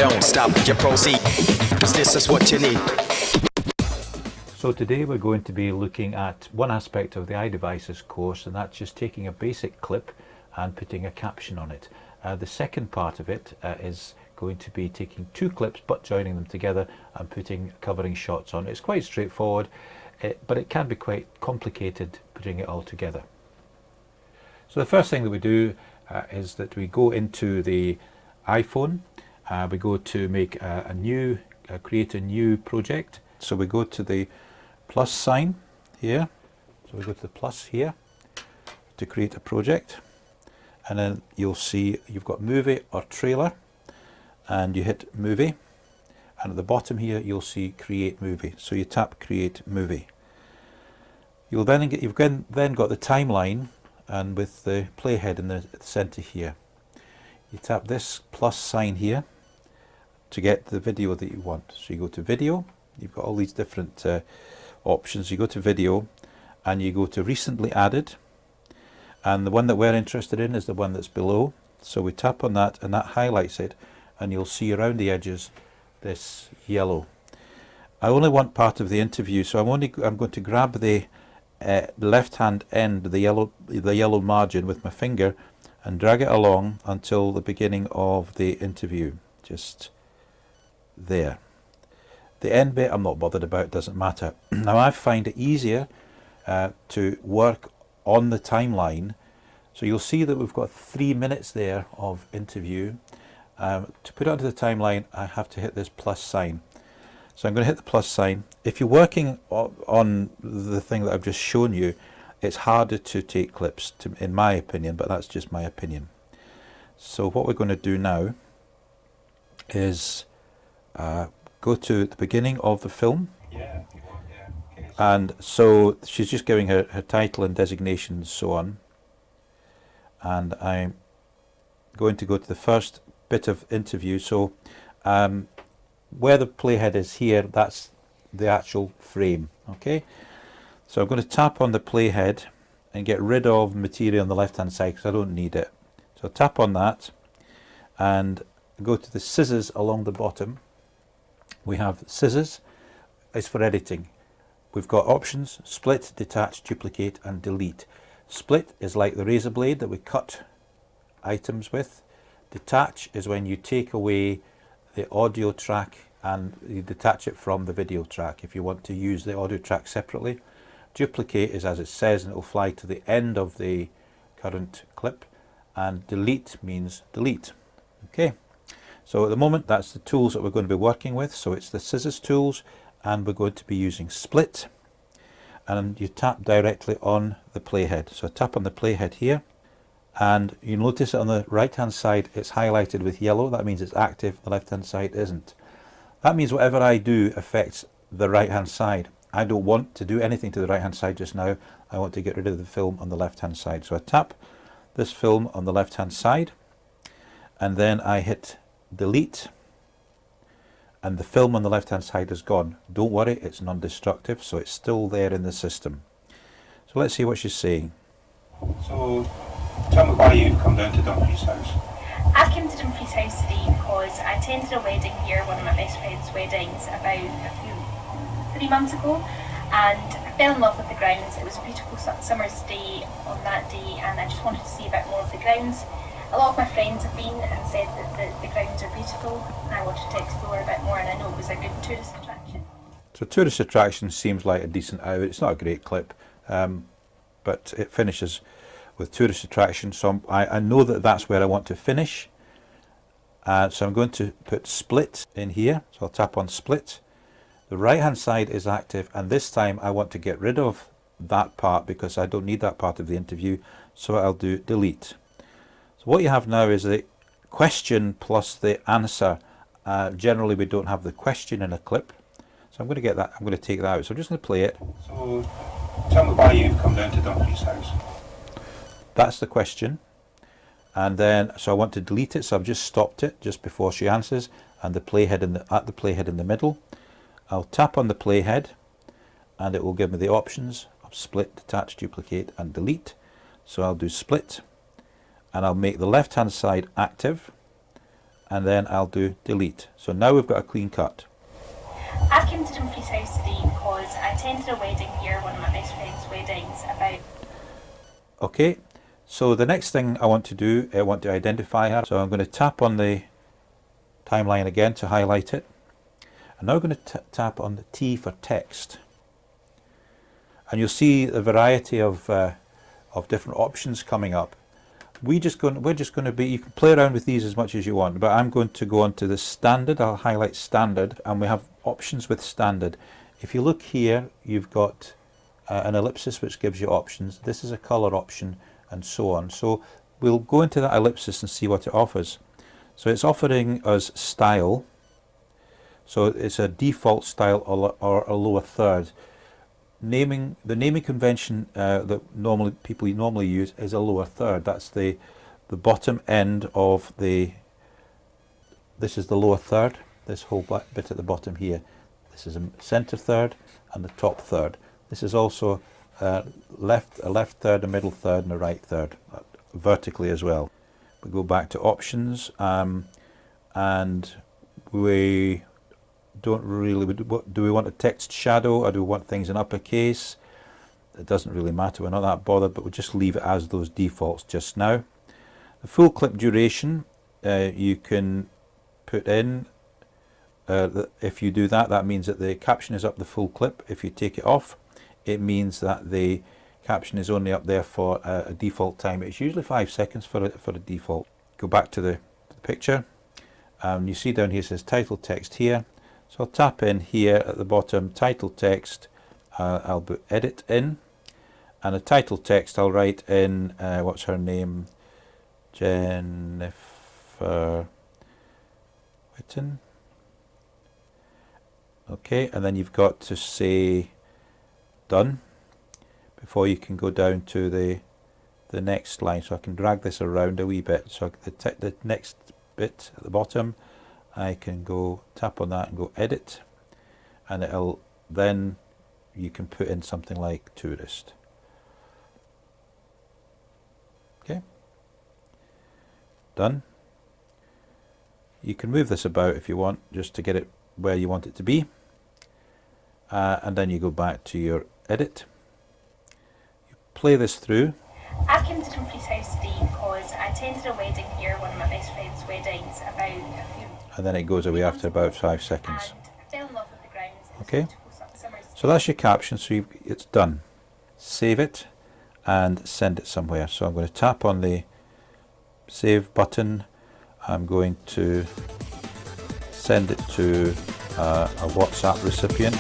don't stop, you proceed, 'cause this is what you need. So today we're going to be looking at one aspect of the iDevices course, and that's just taking a basic clip and putting a caption on it. The second part of it is going to be taking two clips but joining them together and putting covering shots on. It's quite straightforward, but it can be quite complicated putting it all together. So the first thing that we do is that we go into the iPhone, we go to make create a new project. So we go to the plus sign here, so we go to the plus here to create a project, and then you'll see you've got movie or trailer, and you hit movie, and at the bottom here you'll see create movie, so you tap create movie. You've then got the timeline, and with the playhead in the center here, you tap this plus sign here to get the video that you want. So you go to video, you've got all these different options. You go to video and you go to recently added, and the one that we're interested in is the one that's below, so we tap on that and that highlights it, and you'll see around the edges this yellow. I only want part of the interview, so I'm going to grab the left hand end, the yellow margin with my finger, and drag it along until the beginning of the interview, just there. The end bit I'm not bothered about, doesn't matter. Now I find it easier to work on the timeline, so you'll see that we've got 3 minutes there of interview. To put it onto the timeline, I have to hit this plus sign. So I'm going to hit the plus sign. If you're working on the thing that I've just shown you, it's harder to take clips, in my opinion, but that's just my opinion. So what we're going to do now is go to the beginning of the film. Yeah, if you want, yeah. Okay, so And so she's just giving her title and designation and so on. And I'm going to go to the first bit of interview. So where the playhead is here, that's the actual frame. Okay, so I'm going to tap on the playhead and get rid of material on the left hand side because I don't need it. So tap on that and go to the scissors along the bottom. We have scissors, it's for editing. We've got options: split, detach, duplicate and delete. Split is like the razor blade that we cut items with. Detach is when you take away the audio track and you detach it from the video track if you want to use the audio track separately. Duplicate is as it says, and it will fly to the end of the current clip. And delete means delete. Okay, so at the moment that's the tools that we're going to be working with. So it's the scissors tools, and we're going to be using split, and you tap directly on the playhead. So tap on the playhead here, and you notice on the right hand side it's highlighted with yellow. That means it's active. The left hand side isn't. That means whatever I do affects the right hand side. I don't want to do anything to the right hand side just now. I want to get rid of the film on the left hand side. So I tap this film on the left hand side, and then I hit delete, and the film on the left hand side is gone. Don't worry, it's non-destructive, so it's still there in the system. So let's see what she's saying. So tell me why you've come down to Dumfries House. I came to Dumfries House today because I attended a wedding here, one of my best friend's weddings, about 3 months ago, and I fell in love with the grounds. It was a beautiful summer's day on that day, and I just wanted to see a bit more of the grounds. A lot of my friends have been and said that the grounds are beautiful, and I wanted to explore a bit more, and I know it was a good tourist attraction. So tourist attraction seems like a decent hour. It's not a great clip, but it finishes with tourist attraction. So I know that that's where I want to finish. So I'm going to put split in here. So I'll tap on split. The right hand side is active, and this time I want to get rid of that part because I don't need that part of the interview. So I'll do delete. So what you have now is the question plus the answer. Generally we don't have the question in a clip. So I'm going to get that. I'm going to take that out. So I'm just going to play it. So tell me why you've come down to Dumfries House. That's the question. And then, so I want to delete it, so I've just stopped it just before she answers, and the playhead at the playhead in the middle. I'll tap on the playhead, and it will give me the options of split, detach, duplicate, and delete. So I'll do split, and I'll make the left-hand side active, and then I'll do delete. So now we've got a clean cut. I've come to Dumfries House today because I attended a wedding here, one of my best friend's weddings, about... Okay, so the next thing I want to do, I want to identify her. So I'm going to tap on the timeline again to highlight it. I'm now going to tap on the T for text. And you'll see a variety of different options coming up. We're just going to be, you can play around with these as much as you want, but I'm going to go on to the standard. I'll highlight standard, and we have options with standard. If you look here, you've got an ellipsis which gives you options. This is a color option, and so on. So we'll go into that ellipsis and see what it offers. So it's offering us style. So it's a default style or a lower third. The naming convention that people normally use is a lower third. That's the bottom end of this is the lower third, this whole bit at the bottom here. This is a center third and the top third. This is also a left third, a middle third, and a right third, vertically as well. We go back to options, and we don't really, do we want a text shadow or do we want things in uppercase? It doesn't really matter, we're not that bothered, but we'll just leave it as those defaults just now. The full clip duration, you can put in, if you do that, that means that the caption is up the full clip. If you take it off, it means that the caption is only up there for a default time. It's usually 5 seconds for a default. Go back to the picture, you see down here it says title text here. So I'll tap in here at the bottom, title text, I'll put edit in, and the title text I'll write in, what's her name, Jennifer Whitten. Okay, and then you've got to say done before you can go down to the next line. So I can drag this around a wee bit. So the next bit at the bottom, I can go tap on that and go edit, and then you can put in something like tourist. Okay, done. You can move this about if you want, just to get it where you want it to be, and then you go back to your edit. You play this through. I've come to Dumfries House today because I attended a wedding here, one of my best friend's weddings, about a few... And then it goes away after about 5 seconds. And I fell in love with the grounds. Okay, so that's your caption, so it's done. Save it and send it somewhere. So I'm going to tap on the save button. I'm going to send it to a WhatsApp recipient.